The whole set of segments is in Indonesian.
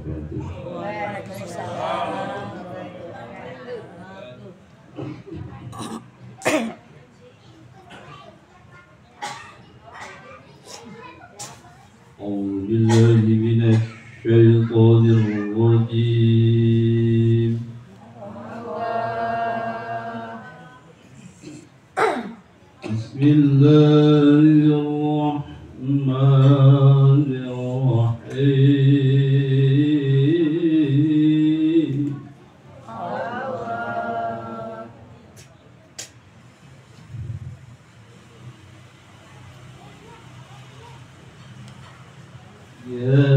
wabarakatuh. Waalaikumsalam. أعوذ بالله من الشيطان الرجيم. بسم الله الرحمن الرحيم. يا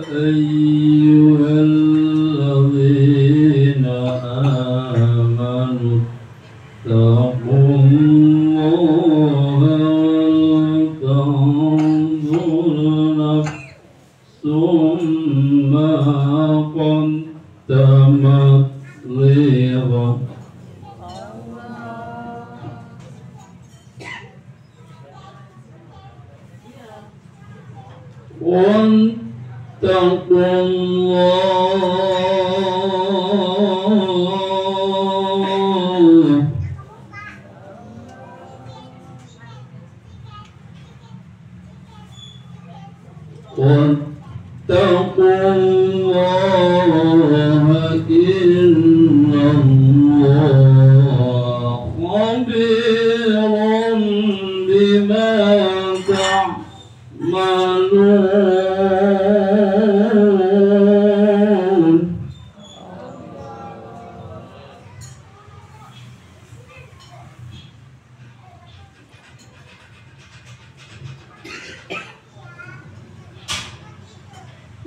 أيها الذين آمنوا اتقوا الله ولتنظر نفس ما قدمت لغد. واتقوا الله إن الله خبير بما تعملون.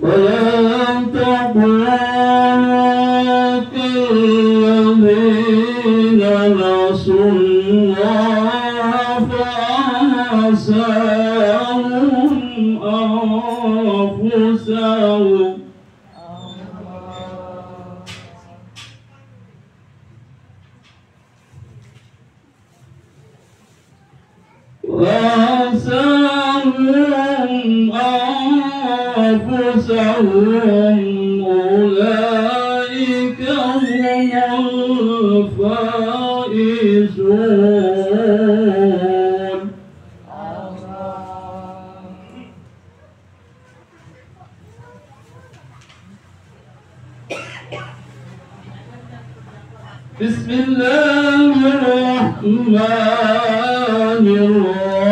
ولا تكونوا كالذين نسوا الله فأنساهم أنفسهم. أولئك هم الفائزون. بسم الله الرحمن الرحيم.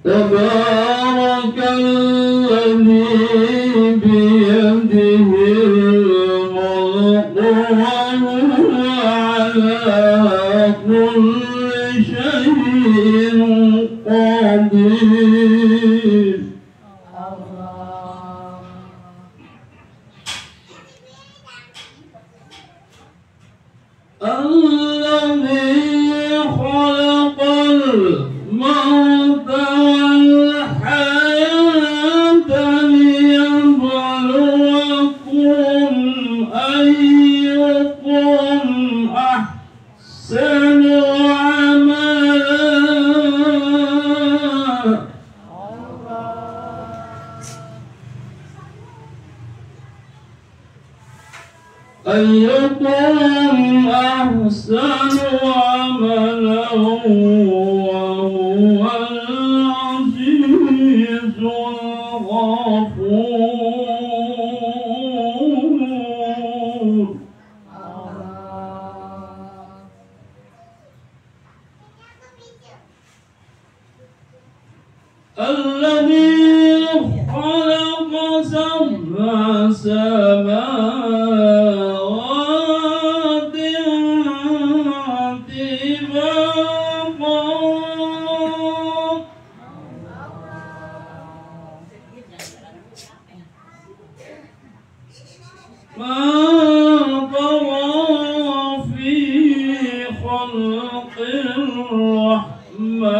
تبارك الذي بيده الملك وهو على كل شيء قدير. الذي خلق الموت والحياة ليبلوكم أيكم أحسن عملا. أيكم أحسن عملا وهو العزيز الغفور. الذي خلق سبع سماوات طباقا ما طغى في خلق الرحمن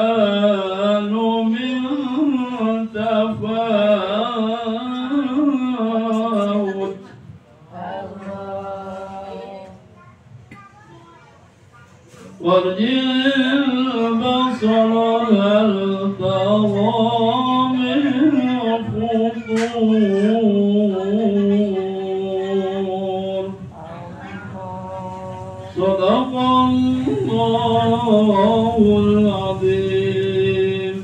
من تفاوت. وارجع البصر هل ترى من فطور صدق الله العظيم.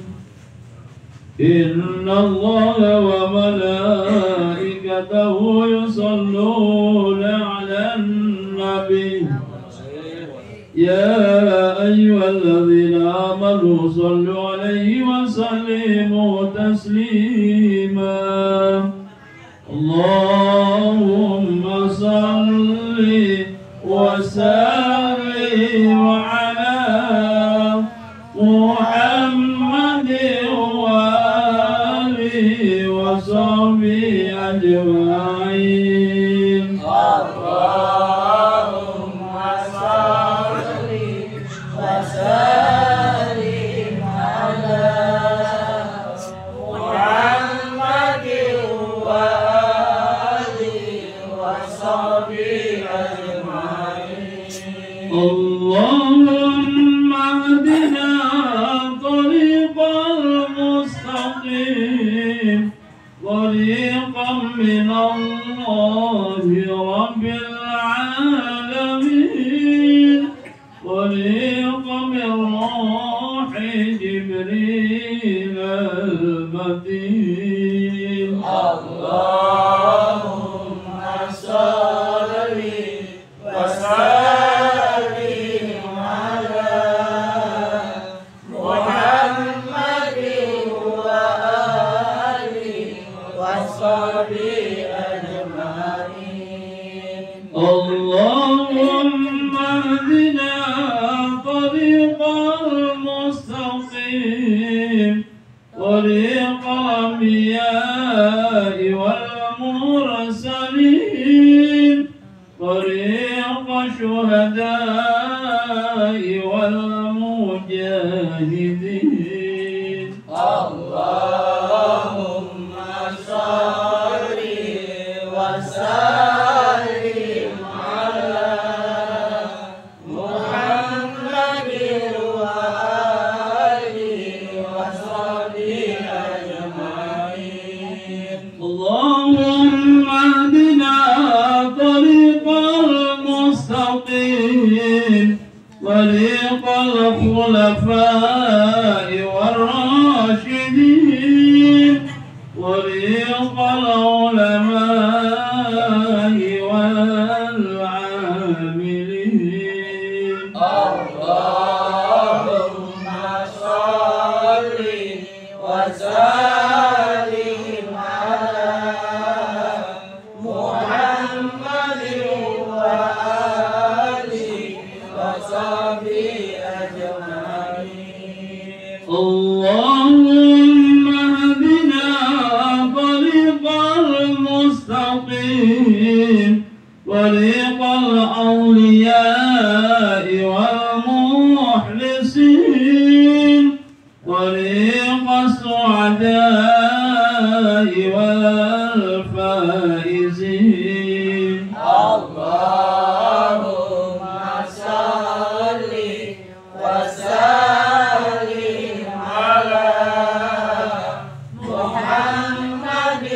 إن الله وملائكته يصلون على النبي يا أيها الذين آمنوا صلوا عليه وسلموا تسليما. اللهم صل وسلم على محمد وآله وصحبه أجمعين. اللهم صل وسلم على محمد وآله وصحبه أجمعين. اللهم اهدنا طريق المستقيم طريقا من الله رب العالمين طريقا من روح جبريل المتين. اللهم صل وسلم على محمد وآله وصحبه أجمعين. اللهم اهدنا طريق المستقيم طريق الأنبياء والمرسلين طريق الشهداء والمجاهدين. اللهم صل وسلم على محمد وآله وصحبه أجمعين. اللهم اهدنا طريق المستقيم طريق الخلفاء والراشدين طريق العلماء والعاملين. اللهم صل وسلم على محمد وآله وصحبه أجمعين. اللهم اهدنا طريق المستقيم طريق الأولياء والمخلصين طريق السعداء والفائزين. اللهم صل وسلم على محمد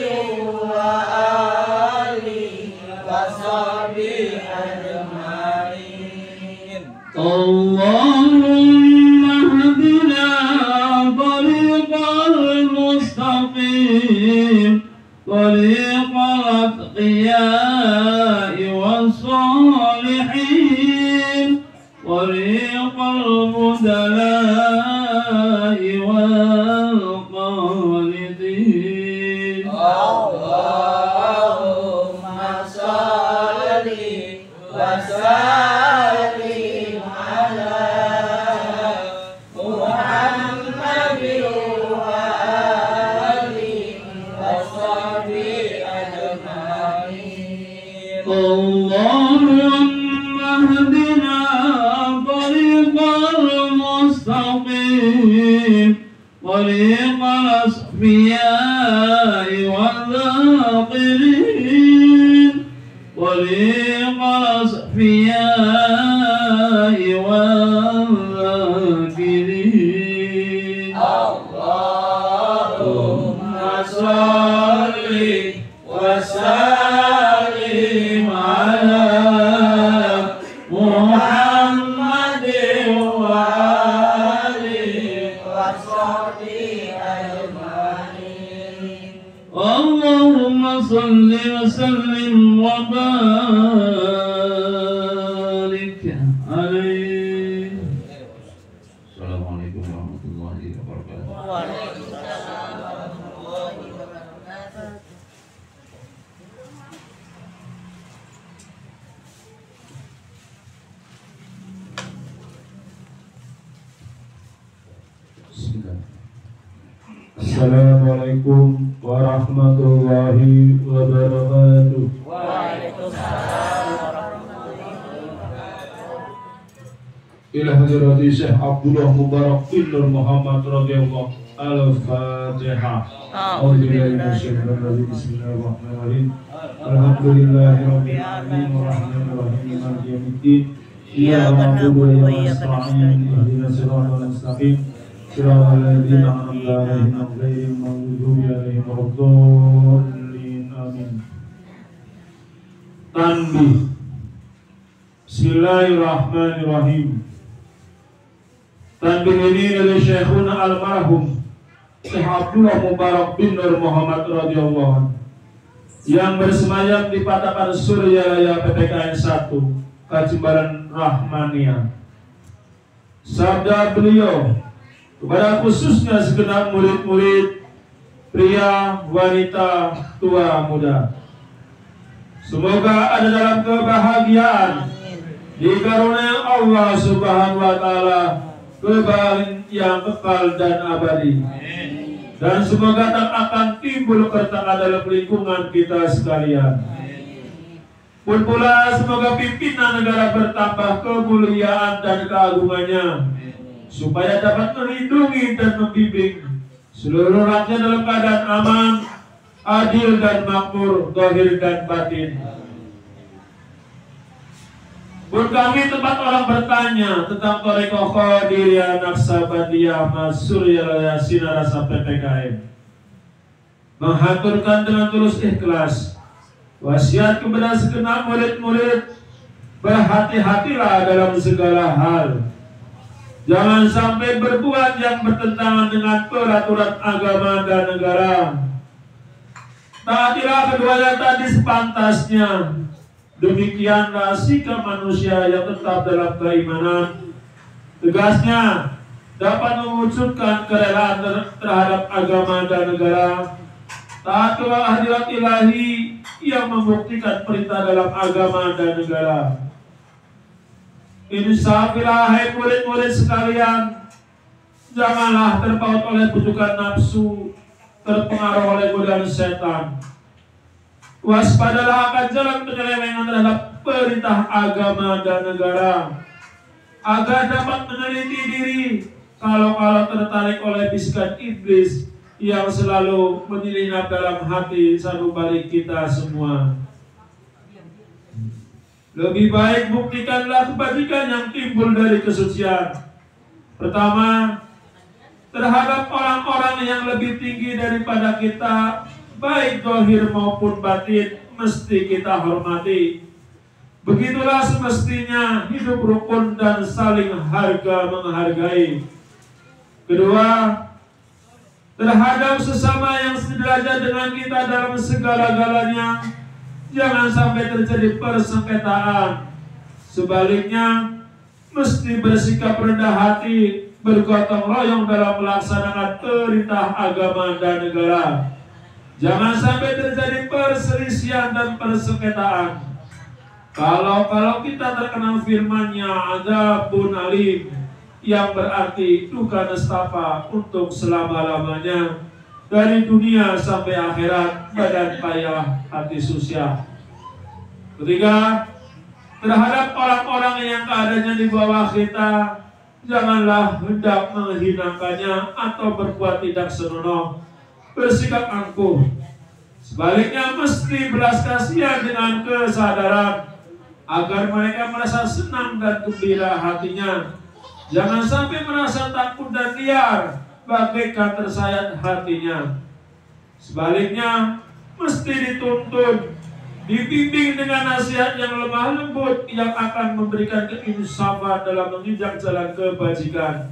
وآله وصحبه أجمعين. اللهم اهدنا طريق المستقيم طريق الأتقياء والصالحين طريق البدلاء والقانتين. اللهم صل وسلم على محمد وآله وصحبه أجمعين. اللهم اهدنا طريق المستقيم طريق الأصفياء والذاكرين طريق الأصفياء والذاكرين وسلم على محمد وآله وصحبه أجمعين. اللهم صل وسلم وبارك عليه. Assalamualaikum warahmatullahi wabarakatuh. Waalaikumsalam warahmatullahi wabarakatuh. Assalamualaikum warahmatullahi wabarakatuh. Waalaikumsalam warahmatullahi wabarakatuh. Ila hadirati Syekh Abdullah Mubarak bin Nur Muhammad radhiyallahu al-Fatihah. A'udzubillahi minasyaitonir rajim. Bismillahirrahmanirrahim. Alhamdulillahirabbil alamin arrahmanir rahim maliki yaumiddin. Iyyaka na'budu wa iyyaka nasta'in. Ihdinas siratal mustaqim. Siratal ladzina an'amta 'alaihim ghairil maghdubi 'alaihim waladdallin. Amin. Tanbih. Bismillahirrahmanirrahim. Tanbih ini dari Syekhuna almarhum Syekh Abdullah Mubarak bin Nur Muhammad radhiyallahu anhu yang bersemayam di Patakan Suryalaya PPKN 1 Kacimbaran Rahmania. Sabda beliau kepada khususnya segenap murid-murid, pria, wanita, tua, muda. Semoga ada dalam kebahagiaan, dikaruniai Allah Subhanahu wa taala kebahagiaan yang kekal dan abadi. Dan semoga tak akan timbul keretakan dalam lingkungan kita sekalian. Pun pula semoga pimpinan negara bertambah kemuliaan dan keagungannya, supaya dapat melindungi dan membimbing seluruh rakyat dalam keadaan aman, adil dan makmur, zahir dan batin. Pun kami tempat orang bertanya tentang Thariqah Qadiriyah Naqsabandiyah Suryalaya Sinarasa PPKN, menghaturkan dengan tulus ikhlas wasiat kepada segenap murid-murid, berhati-hatilah dalam segala hal. Jangan sampai berbuat yang bertentangan dengan peraturan agama dan negara. Taatilah keduanya tadi sepantasnya. Demikianlah sikap manusia yang tetap dalam keimanan. Tegasnya dapat mewujudkan kerelaan terhadap agama dan negara. Taat kepada hadirat ilahi yang membuktikan perintah dalam agama dan negara. Insyaallah, hai murid-murid sekalian, janganlah terpaut oleh bujukan nafsu, terpengaruh oleh godaan setan. Waspadalah akan jalan penyelewengan terhadap perintah agama dan negara, agar dapat meneliti diri kalau tertarik oleh bisikan iblis yang selalu menyelinap dalam hati sanubari kita semua. Lebih baik buktikanlah kebajikan yang timbul dari kesucian. Pertama, terhadap orang-orang yang lebih tinggi daripada kita, baik zahir maupun batin, mesti kita hormati. Begitulah semestinya hidup rukun dan saling harga menghargai. Kedua, terhadap sesama yang sederajat dengan kita dalam segala-galanya, jangan sampai terjadi persengketaan. Sebaliknya, mesti bersikap rendah hati, bergotong royong dalam melaksanakan perintah agama dan negara. Jangan sampai terjadi perselisihan dan persengketaan. Kalau kita terkena firman-Nya adzabun alim, yang berarti duka nestapa untuk selama-lamanya, dari dunia sampai akhirat, badan payah, hati susah. Ketiga, terhadap orang-orang yang keadaannya di bawah kita, janganlah hendak menghinakannya atau berbuat tidak senonoh, bersikap angkuh. Sebaliknya mesti belas kasihan dengan kesadaran, agar mereka merasa senang dan gembira hatinya. Jangan sampai merasa takut dan liar, bagaikan tersayat hatinya. Sebaliknya, mesti dituntun, dibimbing dengan nasihat yang lemah lembut yang akan memberikan keinsafan dalam menginjak jalan kebajikan.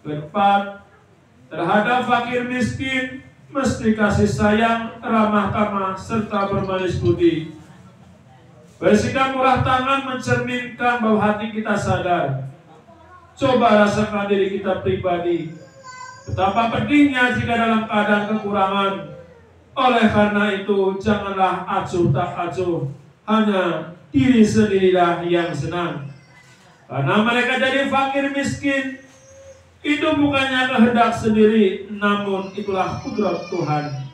Keempat, terhadap fakir miskin mesti kasih sayang, ramah tamah, serta bermanis budi. Bersikap murah tangan mencerminkan bahwa hati kita sadar. Coba rasakan diri kita pribadi, betapa pedihnya jika dalam keadaan kekurangan. Oleh karena itu, janganlah acuh tak acuh, hanya diri sendirilah yang senang. Karena mereka jadi fakir miskin, itu bukannya kehendak sendiri, namun itulah kudrat Tuhan.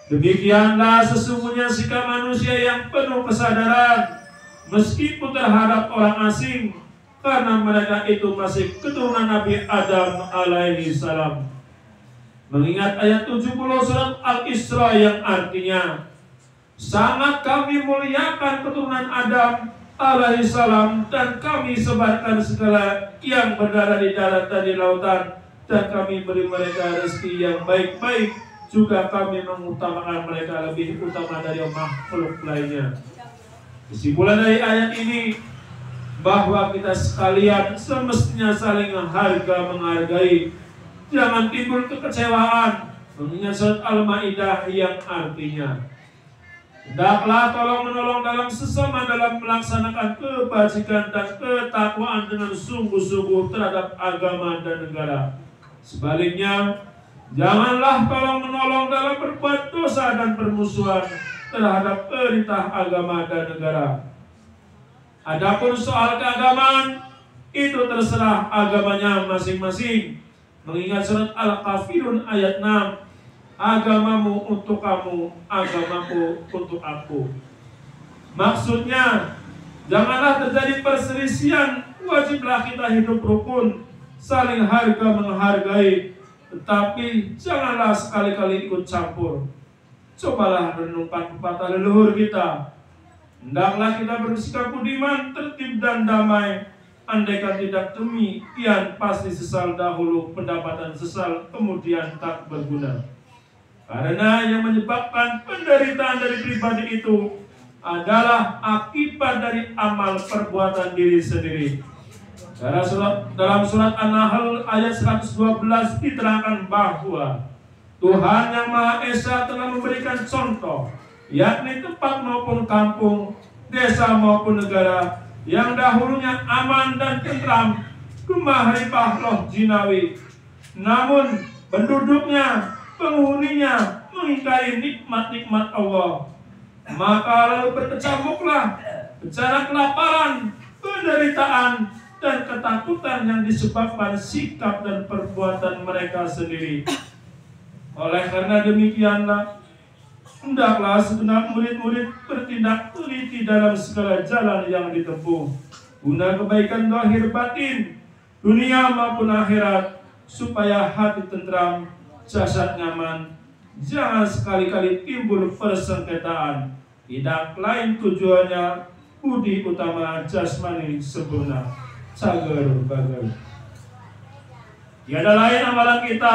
Demikianlah sesungguhnya sikap manusia yang penuh kesadaran, meskipun terhadap orang asing, karena mereka itu masih keturunan Nabi Adam alaihi salam. Mengingat ayat 70 surat Al-Isra yang artinya, sangat kami muliakan keturunan Adam alaihi salam, dan kami sebarkan segala yang berada di darat dan di lautan, dan kami beri mereka rezeki yang baik-baik, juga kami mengutamakan mereka lebih utama dari makhluk lainnya. Kesimpulan dari ayat ini, bahwa kita sekalian semestinya saling menghargai, jangan timbul kekecewaan, mengingat surat Al-Maidah yang artinya, hendaklah tolong menolong dalam sesama dalam melaksanakan kebajikan dan ketakwaan dengan sungguh-sungguh terhadap agama dan negara. Sebaliknya, janganlah tolong menolong dalam berbuat dosa dan permusuhan terhadap perintah agama dan negara. Adapun soal keagamaan, itu terserah agamanya masing-masing. Mengingat surat Al-Kafirun ayat 6, agamamu untuk kamu, agamaku untuk aku. Maksudnya, janganlah terjadi perselisihan, wajiblah kita hidup rukun, saling harga menghargai, tetapi janganlah sekali-kali ikut campur. Cobalah renungkan pepatah leluhur kita, hendaklah kita bersikap budiman, tertib dan damai. Andaikan tidak demikian, pasti sesal dahulu, pendapatan sesal kemudian tak berguna. Karena yang menyebabkan penderitaan dari pribadi itu adalah akibat dari amal perbuatan diri sendiri. Dalam surat An-Nahl ayat 112 diterangkan bahwa Tuhan yang Maha Esa telah memberikan contoh, yakni tempat maupun kampung, desa maupun negara, yang dahulunya aman dan tentram, kemahrifah roh jinawi. Namun penduduknya, penghuninya mengingkari nikmat-nikmat Allah. Maka lalu berkecamuklah bencana kelaparan, penderitaan, dan ketakutan yang disebabkan sikap dan perbuatan mereka sendiri. Oleh karena demikianlah, hendaklah segenap murid-murid bertindak teliti dalam segala jalan yang ditempuh, guna kebaikan zahir batin, dunia maupun akhirat, supaya hati tentram, jasad nyaman. Jangan sekali-kali timbul persengketaan, tidak lain tujuannya budi utama jasmani sempurna, cager bager. Tiada lain amalan kita,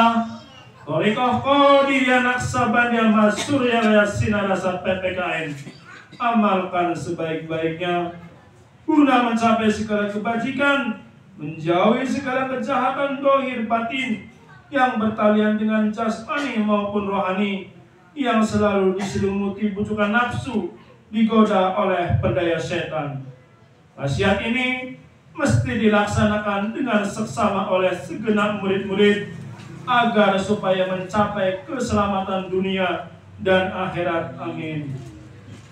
Torikoh Qadiriyah Naksabaniyah Masyuriyah Sinarasa PPKN, amalkan sebaik-baiknya guna mencapai segala kebajikan, menjauhi segala kejahatan zahir batin yang bertalian dengan jasmani maupun rohani, yang selalu diselimuti bujukan nafsu, digoda oleh pendaya setan. Wasiat ini mesti dilaksanakan dengan seksama oleh segenap murid-murid, agar supaya mencapai keselamatan dunia dan akhirat. Amin.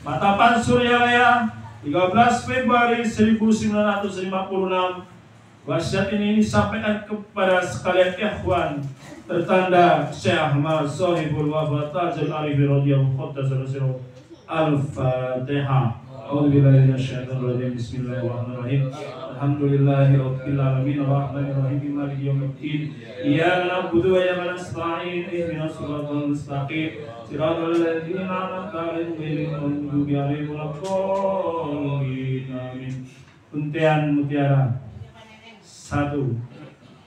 Matapan Suryalaya 13 Februari 1956. Wasiat ini disampaikan kepada sekalian ikhwan, tertanda Syekh Ahmad Sohibul Wafat Tajul Arifin radhiyallahu anhu. Al-Fatihah. A'udzubillahi minasyaitonir rajim. Bismillahirrahmanirrahim. Alhamdulillahirabbil alamin arrahmanir rahim maliki yaumiddin. Iyyaka na'budu wa iyyaka nasta'in. Ihdinas siratal mustaqim. Siratal ladzina an'amta 'alaihim ghairil maghdubi 'alaihim waladdallin. Amin. Untian mutiara. 1.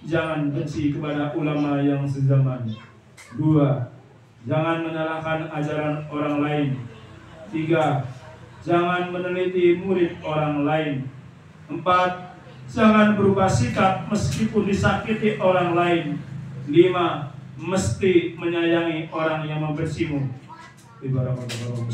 Jangan benci kepada ulama yang sezaman. 2. Jangan menyalahkan ajaran orang lain. 3. Jangan meneliti murid orang lain. 4. Jangan berubah sikap meskipun disakiti orang lain. 5. Mesti menyayangi orang yang membersihmu. Ibarat Muhammad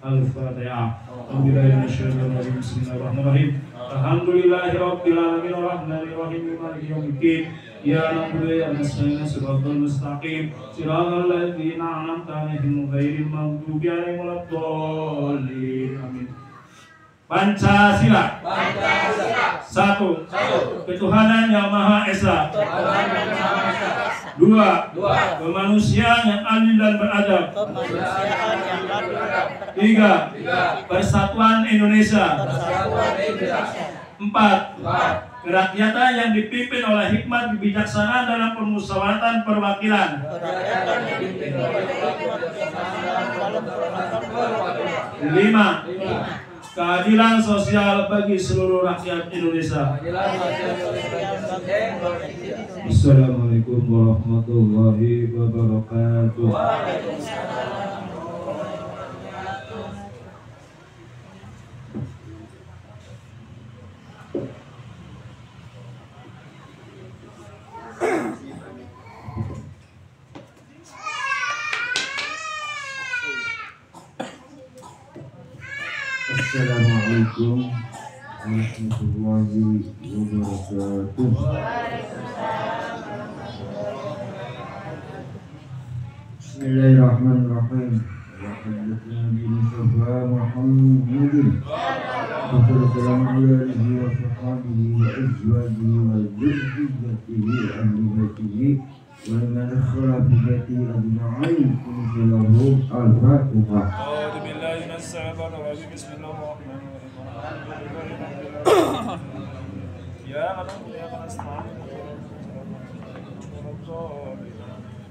Al-Fatihah. Bismillahirrahmanirrahim. Alhamdulillahirabbil alamin arrahmanirrahim maliki yaumiddin. Ya na'budu wa nasta'inu shiratal mustaqim shiratal ladzina an'amta 'alaihim ghairil maghdubi 'alaihim waladdallin. Amin. Pancasila. Satu. Ketuhanan yang Maha Esa. 2. Kemanusiaan yang adil dan beradab. 3. Persatuan Indonesia. 4. Kerakyatan yang dipimpin oleh hikmat kebijaksanaan dalam permusyawaratan perwakilan. 5. Keadilan sosial bagi seluruh rakyat Indonesia. Assalamualaikum warahmatullahi wabarakatuh. Assalamualaikum warahmatullahi wabarakatuh. Bismillahirrahmanirrahim.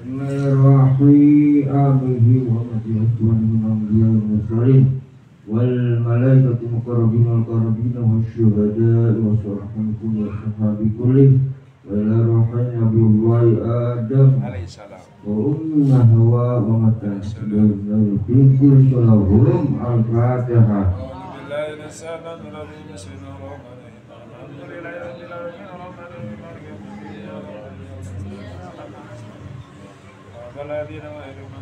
Merohi abihi wa majihatuan minamliyah muslim wal malaikatu mukarrabin wal karabin wa syuhada wa syurahman kulli sahabi kulli wa ila rohan nabiullahi Adam wa umma Hawa wa matan sebagai kulli sholahum al-fatihah.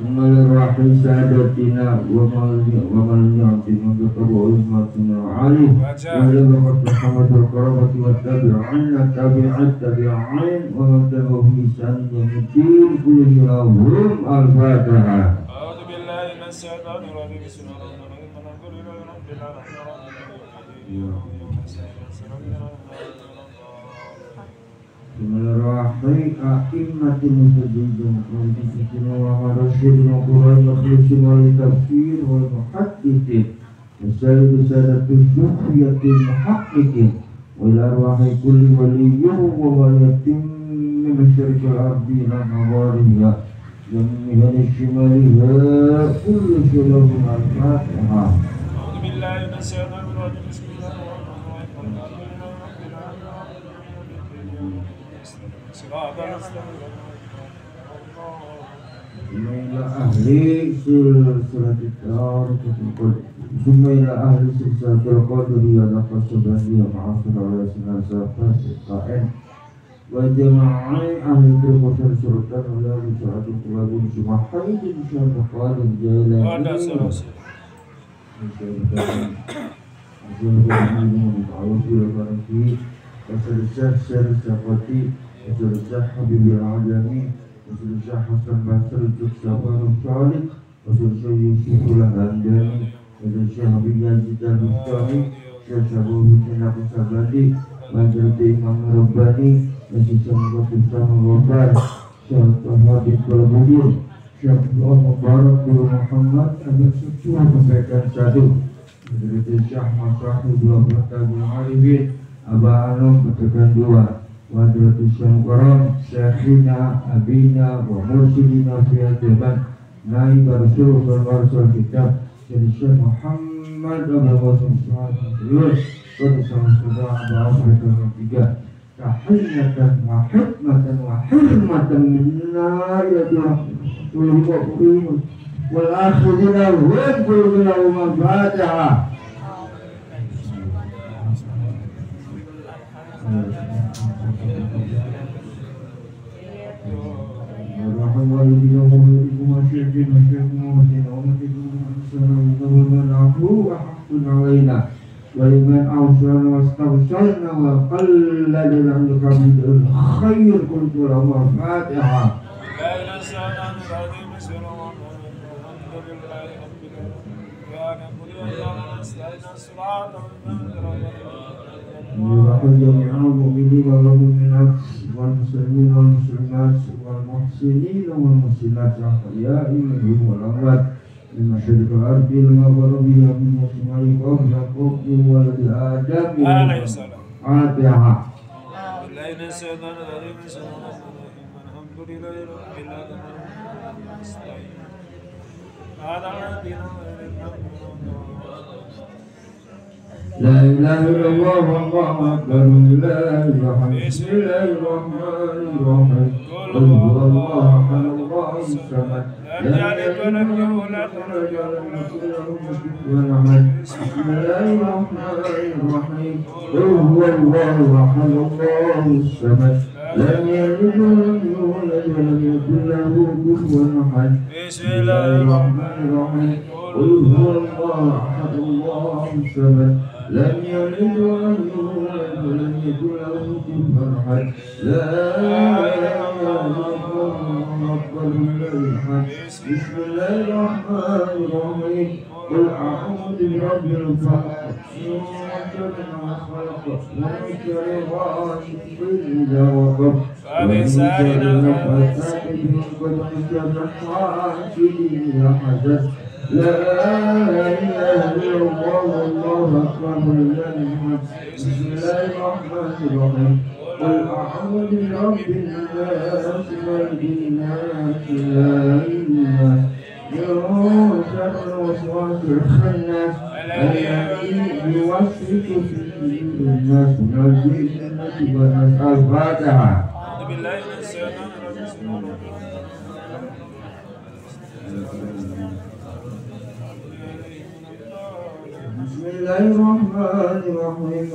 Bismillahirrahmanirrahim. Sadatina wa malnyati mengketawa umatuna alih wa lalamat Muhammadul karamati wa tabi'anna tabi'in wa matabahu misan yamutin kulli lahum al-fatihah. A'udhu billahi minasyaitanir rajim. Bismillahirrahmanirrahim. Bismillahirrahmanirrahim. A'immatil mustajidin qawlisin wa marasyidin wa qur'an makhlusin wa litafsir wa muhaddithin wasalidu sadatul sufiyatil muhaqqiqin wa ila arwahi kulli waliyyin wa waliyatin min masyarikil ardi ila magharibiha jami'an shimaliha kullu syulahum al-fatihah. A'udhu billahi minasyaitanir rajim. Ila ahli silsilatil qadr Ila ahli silsilatil qadr ya nafasubani ya ma'asir ala sinasafah KN wa jama'i ahli terkosan suratan ala risalatul kulabun sumahai di syarah qalin jalani Rasulullah Habibul Alamin, Rasulullah Hasan Basri Juksabar Salih, Rasulullah Yusuful Handani, Rasulullah Habib Yazid Al-Bustami, Syekh Abu Hussein Abu Sabadi, Majelis Imam Rabbani, Rasulullah Rasulullah Mubarak, Syekh Habib Al-Budur, Syekh Mubarak Guru Muhammad, Abu Sucuh Membaikan Sadu, Majelis Syekh Masahib Al-Fatah Al-Arifin, Abah Anum Ketekan 2. Wadratul Syamqaram Syekhina Abina wa Mursidina Fiyateban Naib Rasul Rasul Kitab Jadi Syekh Muhammad Abdul Wasim Suhaib Yus Kota Sama Sudah Abah Afrika 3 tahiyatan wa hikmatan wa hurmatan minna ya Tuhan wal akhirina wa qulna wa fatiha. ولمن أوصلنا واستوصلنا وقلل عندك بالخير قلت له الفاتحة. ورحم جميع المؤمنين والمؤمنات والمسلمين والمسلمات والمحسنين والمحسنات الأحياء منهم والأموات من مشرق الأرض المغربية من شمال قبل قبل ولد آدم عليه السلام. فاتحة. لا إله إلا الله والله أكبر لا إله بسم الله الرحمن الرحيم قل هو الله أحد الله الصمد لم يلد ولم يولد ولم يكن له كفوا أحد بسم الله الرحمن الرحيم قل هو الله أحد الله الصمد لم يلد ولم يولد ولم يكن له كفوا أحد بسم الله الرحمن الرحيم قل هو الله أحد الله الصمد لم يلد ولم يولد ولم يكن له كفوا أحد لا إله إلا الله بسم الله الرحمن الرحيم قل أعوذ برب الفلق من شر ما خلق ومن شر غاسق إذا وقب ومن شر النفاثات في العقد ومن شر حاسد إذا حسد لا إله إلا الله والله أكبر ولله الحمد بسم الله الرحمن الرحيم قل أعوذ برب الناس ملك الناس لا إله من شر الوسواس الخناس الذي يوسوس في الناس من الجنة والناس. الفاتحة. أعوذ بالله من الشيطان الرجيم. بسم الله الرحمن الرحيم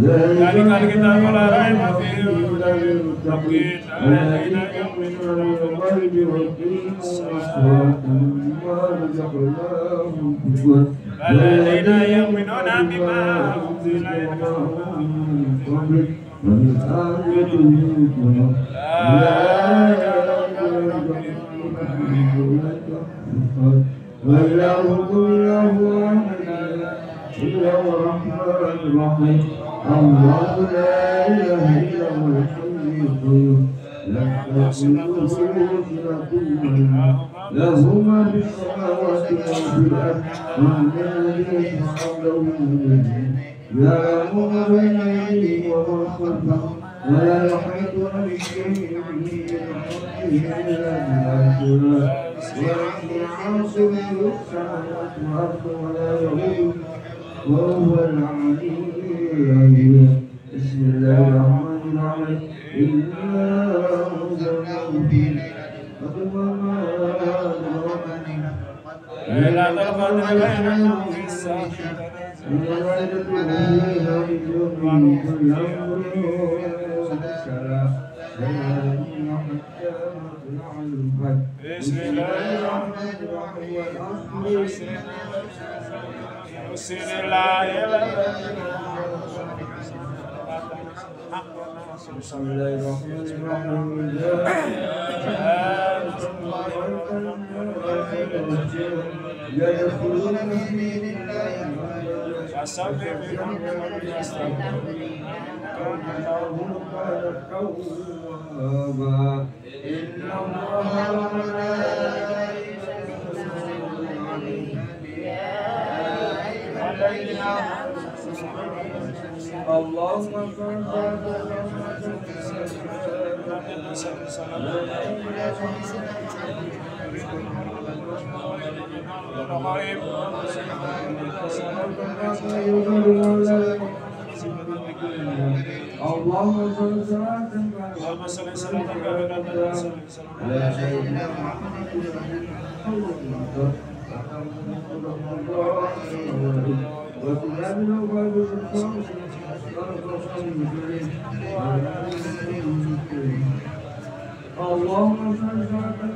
ذلك الكتاب لا ريب فيه هدى للمتقين الذين يؤمنون بالغيب ويقيمون الصلاة ومما رزقناهم ينفقون الذين يؤمنون بما أنزل إليك من قبلك وبالآخرة يوقنون وإلهكم إله واحد إله الرحمن الرحيم الله لا إله إلا هو الحي القيوم لا تأخذه سنة له ما في السماوات وما في الأرض من الذي يشفع له يعلم ما بين أيديهم وما خلفهم ولا يحيطون بشيء من إلا بما ويحصل السماوات والأرض ولا يغيب وهو العلي العظيم. بسم الله الرحمن الرحيم إنا أنزلناه في ليلة القدر خير في السماء بسم الله الرحمن الرحيم بسم الله يدخلون في دين الله فسبح بحمد ربك واستغفره إنه كان توابا إن الله وملائكته يصلون عليه اللهم صل على Allahumma shalli salatan ala sayyidina Allahumma shalli salatan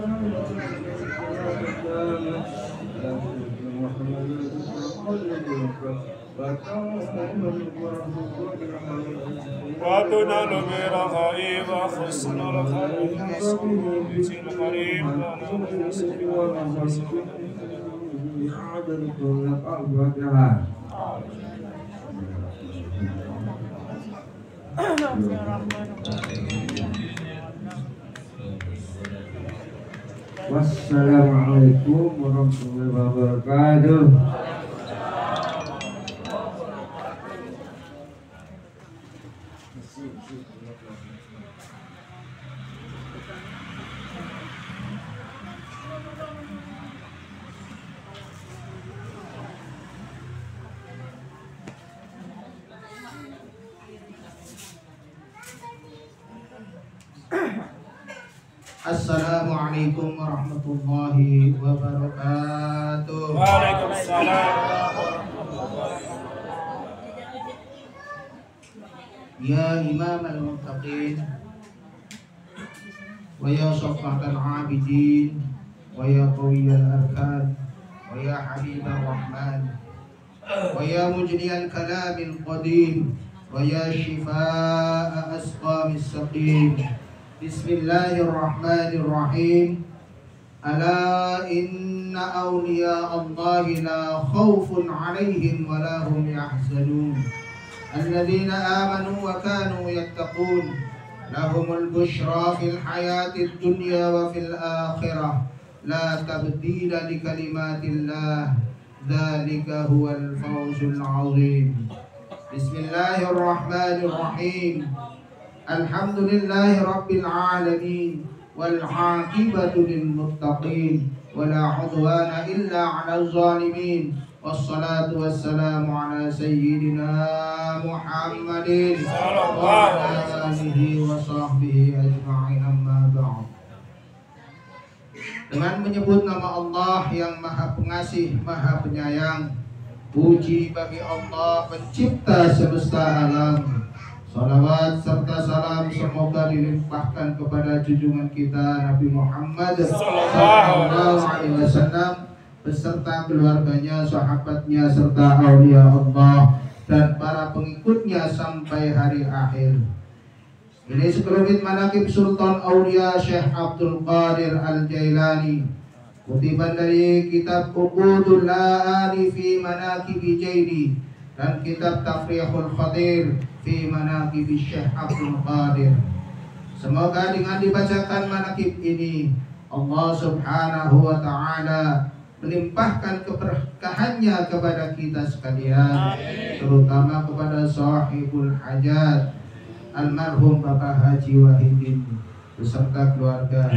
واتنا برخائي وخصن الخير القريب Wassalamualaikum warahmatullahi wabarakatuh. Assalamualaikum warahmatullahi wabarakatuh. Waalaikumsalam. Ya Imam al-Muttaqin wa ya Saffat al-Abidin wa ya Qawi al-Arkan wa ya Habib al-Rahman wa ya Mujni al-Kalam al-Qadim wa ya Shifaa asqam as-Saqim. Bismillahirrahmanirrahim. Ala inna awliya Allahi la khawfun alaihim wa la hum yahzanun. Alladzina amanu wa kanu yattaqun. Lahumul bushra fil hayatid dunya wa fil akhirah. La tabdila li kalimatillah. Dzalika huwal fawzul azim. Bismillahirrahmanirrahim. Alhamdulillahi rabbil alamin wal 'aqibatu lil muttaqin wala 'udwana illa 'alal zalimin wassalatu wassalamu ala sayyidina Muhammadin wa ala alihi wa sahbihi ajma'in, amma ba'd. Dengan menyebut nama Allah yang Maha Pengasih, Maha Penyayang, puji bagi Allah pencipta semesta alam. Salawat serta salam semoga dilimpahkan kepada junjungan kita Nabi Muhammad sallallahu alaihi wasallam beserta keluarganya, sahabatnya serta aulia Allah dan para pengikutnya sampai hari akhir. Ini sekelumit manaqib Sultan Aulia Syekh Abdul Qadir Al-Jailani, kutipan dari kitab Uqudul La'ani fi Manaqibi Jaili dan kitab Tafrihul Khadir fi Manaqib Syekh Abdul Qadir. Semoga dengan dibacakan manaqib ini Allah Subhanahu wa taala melimpahkan keberkahannya kepada kita sekalian, terutama kepada sahibul hajat almarhum Bapak Haji Wahidin beserta keluarga.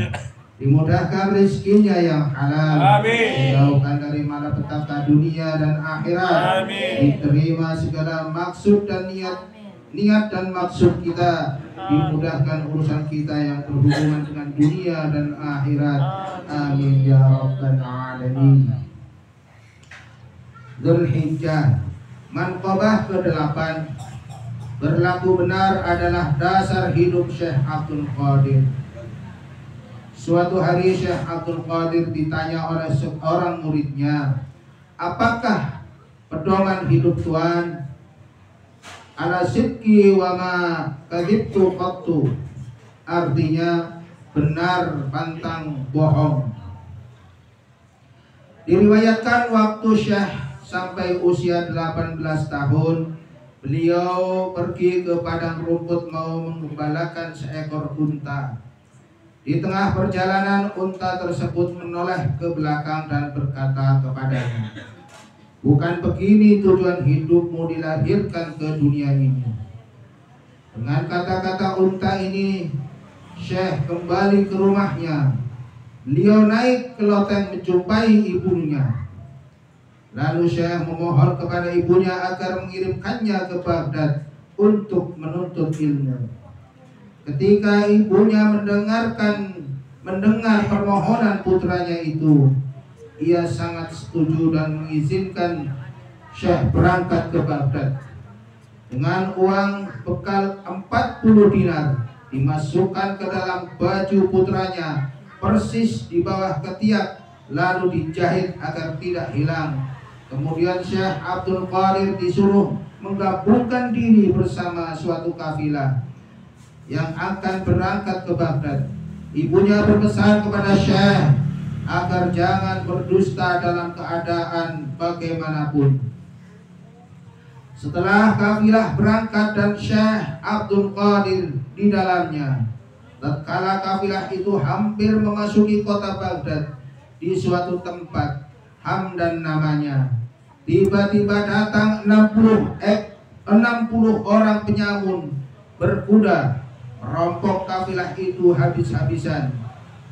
Dimudahkan rezekinya yang halal, dijauhkan dari malapetaka dunia dan akhirat, diterima segala maksud dan niat dan maksud kita, dimudahkan urusan kita yang berhubungan dengan dunia dan akhirat. Amin ya rabbal alamin. Dzulhijjah, manqabah ke-8, berlaku benar adalah dasar hidup Syekh Abdul Qadir. Suatu hari Syekh Abdul Qadir ditanya oleh seorang muridnya, apakah pedoman hidup Tuhan? Ala sidqi wa ma kadzibtu qattu, artinya benar pantang bohong. Diriwayatkan waktu Syekh sampai usia 18 tahun, beliau pergi ke padang rumput mau menggembalakan seekor unta. Di tengah perjalanan unta tersebut menoleh ke belakang dan berkata kepadanya, bukan begini tujuan hidupmu dilahirkan ke dunia ini. Dengan kata-kata unta ini, Syekh kembali ke rumahnya. Beliau naik ke loteng menjumpai ibunya. Lalu Syekh memohon kepada ibunya agar mengirimkannya ke Baghdad untuk menuntut ilmu. Ketika ibunya mendengar permohonan putranya itu, ia sangat setuju dan mengizinkan Syekh berangkat ke Baghdad. Dengan uang bekal 40 dinar dimasukkan ke dalam baju putranya persis di bawah ketiak, lalu dijahit agar tidak hilang. Kemudian Syekh Abdul Qadir disuruh menggabungkan diri bersama suatu kafilah yang akan berangkat ke Baghdad. Ibunya berpesan kepada Syekh agar jangan berdusta dalam keadaan bagaimanapun. Setelah kafilah berangkat dan Syekh Abdul Qadir di dalamnya, tatkala kafilah itu hampir memasuki kota Baghdad, di suatu tempat Hamdan namanya, tiba-tiba datang 60 orang penyamun berkuda merampok kafilah itu habis-habisan.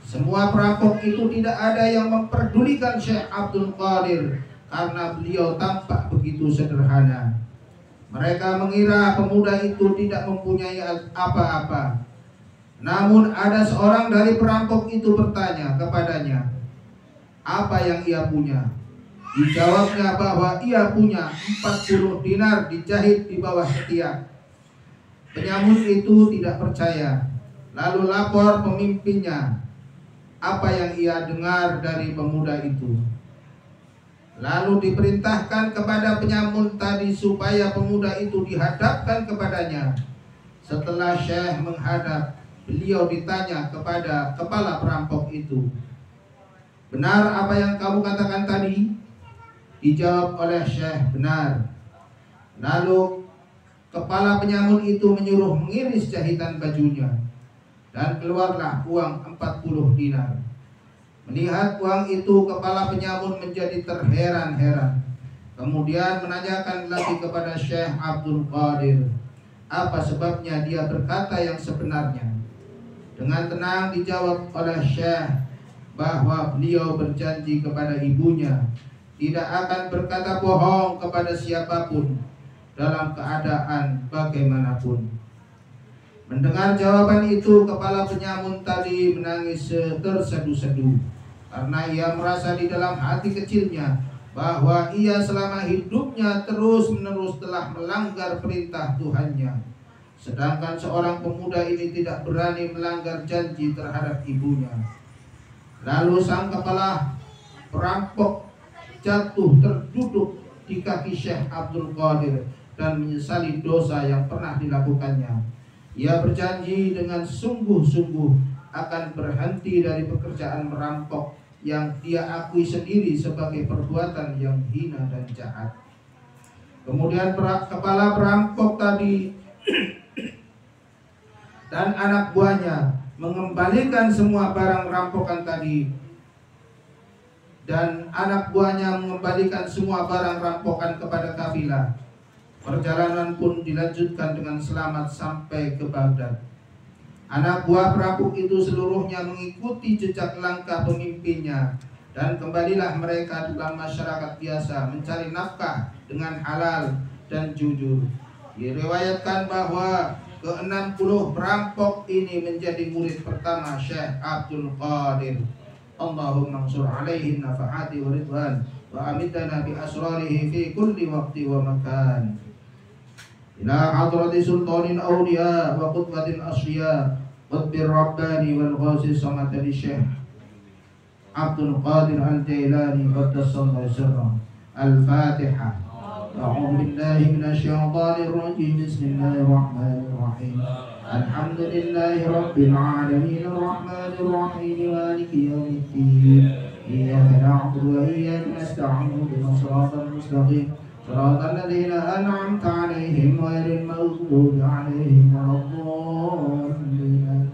Semua perampok itu tidak ada yang memperdulikan Syekh Abdul Qadir karena beliau tampak begitu sederhana. Mereka mengira pemuda itu tidak mempunyai apa-apa. Namun ada seorang dari perampok itu bertanya kepadanya, apa yang ia punya? Dijawabnya bahwa ia punya 40 dinar dijahit di bawah ketiak. Penyamun itu tidak percaya, lalu lapor pemimpinnya apa yang ia dengar dari pemuda itu. Lalu diperintahkan kepada penyamun tadi supaya pemuda itu dihadapkan kepadanya. Setelah Syekh menghadap, beliau ditanya kepada kepala perampok itu, benar apa yang kamu katakan tadi? Dijawab oleh Syekh, benar. Lalu kepala penyamun itu menyuruh mengiris jahitan bajunya, dan keluarlah uang 40 dinar. Melihat uang itu, kepala penyamun menjadi terheran-heran. Kemudian menanyakan lagi kepada Syekh Abdul Qadir, apa sebabnya dia berkata yang sebenarnya. Dengan tenang dijawab oleh Syekh bahwa beliau berjanji kepada ibunya tidak akan berkata bohong kepada siapapun dalam keadaan bagaimanapun. Mendengar jawaban itu, kepala penyamun tadi menangis terseduh-seduh karena ia merasa di dalam hati kecilnya bahwa ia selama hidupnya terus-menerus telah melanggar perintah Tuhannya, sedangkan seorang pemuda ini tidak berani melanggar janji terhadap ibunya. Lalu sang kepala perampok jatuh terduduk di kaki Syekh Abdul Qadir dan menyesali dosa yang pernah dilakukannya. Ia berjanji dengan sungguh-sungguh akan berhenti dari pekerjaan merampok yang dia akui sendiri sebagai perbuatan yang hina dan jahat. Kemudian kepala perampok tadi dan anak buahnya mengembalikan semua barang rampokan tadi, dan anak buahnya mengembalikan semua barang rampokan kepada kafilah. Perjalanan pun dilanjutkan dengan selamat sampai ke Baghdad. Anak buah perampok itu seluruhnya mengikuti jejak langkah pemimpinnya, dan kembalilah mereka dalam masyarakat biasa mencari nafkah dengan halal dan jujur. Diriwayatkan bahwa ke-60 perampok ini menjadi murid pertama Syekh Abdul Qadir. Allahumma ansur alaihi nafa'ati wa ridwan wa amitana bi asrarihi fi kulli waqti wa makan. Ila hadrati sultanin awliya wa qutbatin asfiya qutbir rabbani wal ghazi samatani Syekh Abdul Qadir al-Jailani qaddasallahu sirrah. Al-Fatiha. A'udzu billahi minasyaitonir rajim. Bismillahirrahmanirrahim. Alhamdulillahi rabbil alamin arrahmanir rahim maliki yaumiddin. Iyyaka na'budu wa iyyaka nasta'in ihdinas siratal mustaqim siratal ladzina an'amta 'alaihim ghairil maghdubi 'alaihim waladdallin.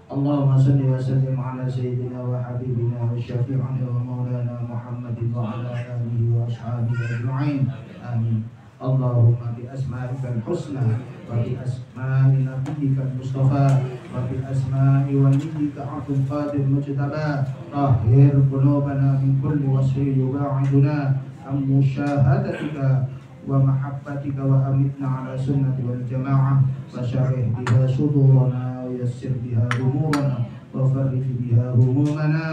Allahumma salli wa sallim ala sayyidina wa habibina wa syafi'ina wa maulana Muhammadin wa ala alihi wa ashabihi ajma'in. Amin. Allahumma bi asma'ikal husna وبأسماء نبيك المصطفى وبأسماء وليك عبد القادر المجتبى طهر قلوبنا من كل وصف يباعدنا عن مشاهدتك ومحبتك وأمتنا على سنة والجماعة وشرح بها صدورنا ويسر بها أمورنا وفرج بها همومنا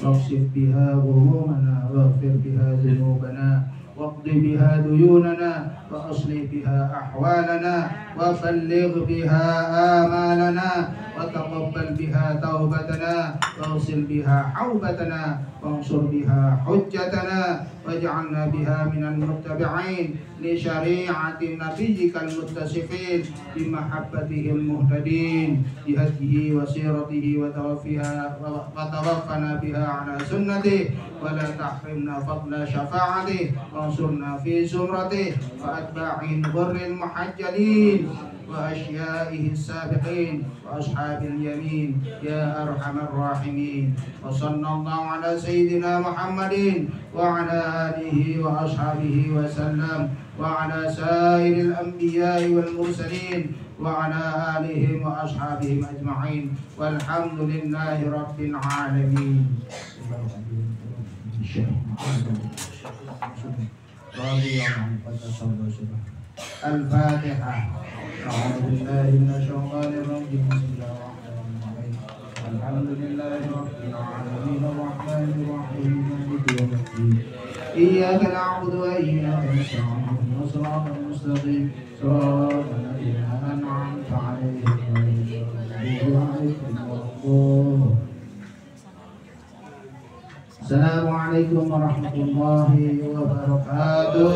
واكشف بها غمومنا واغفر بها ذنوبنا واقض بها ديوننا وأصلح بها أحوالنا وبلغ بها آمالنا وتقبل بها توبتنا واغسل بها حوبتنا وانصر بها حجتنا واجعلنا بها من المتبعين لشريعة نبيك المتصفين بمحبته المهتدين بهديه وسيرته وتوفنا بها على سنته ولا تحرمنا فضل شفاعته وانصرنا في زمرته وأتباعه الغر المحجلين وأشيائه السابقين وأصحاب اليمين يا أرحم الراحمين وصلى الله على سيدنا محمد وعلى آله وأصحابه وسلم وعلى سائر الأنبياء والمرسلين وعلى آلهم وأصحابهم أجمعين والحمد لله رب العالمين. الفاتحة. أعوذ بالله من الشيطان الرجيم. بسم الله الرحمن الرحيم. الحمد لله رب العالمين الرحمن الرحيم مالك يوم الدين. إياك نعبد وإياك نستعين اهدنا الصراط المستقيم صراط الذين أنعمت عليهم غير المغضوب عليهم ولا الضالين. السلام عليكم ورحمة الله وبركاته.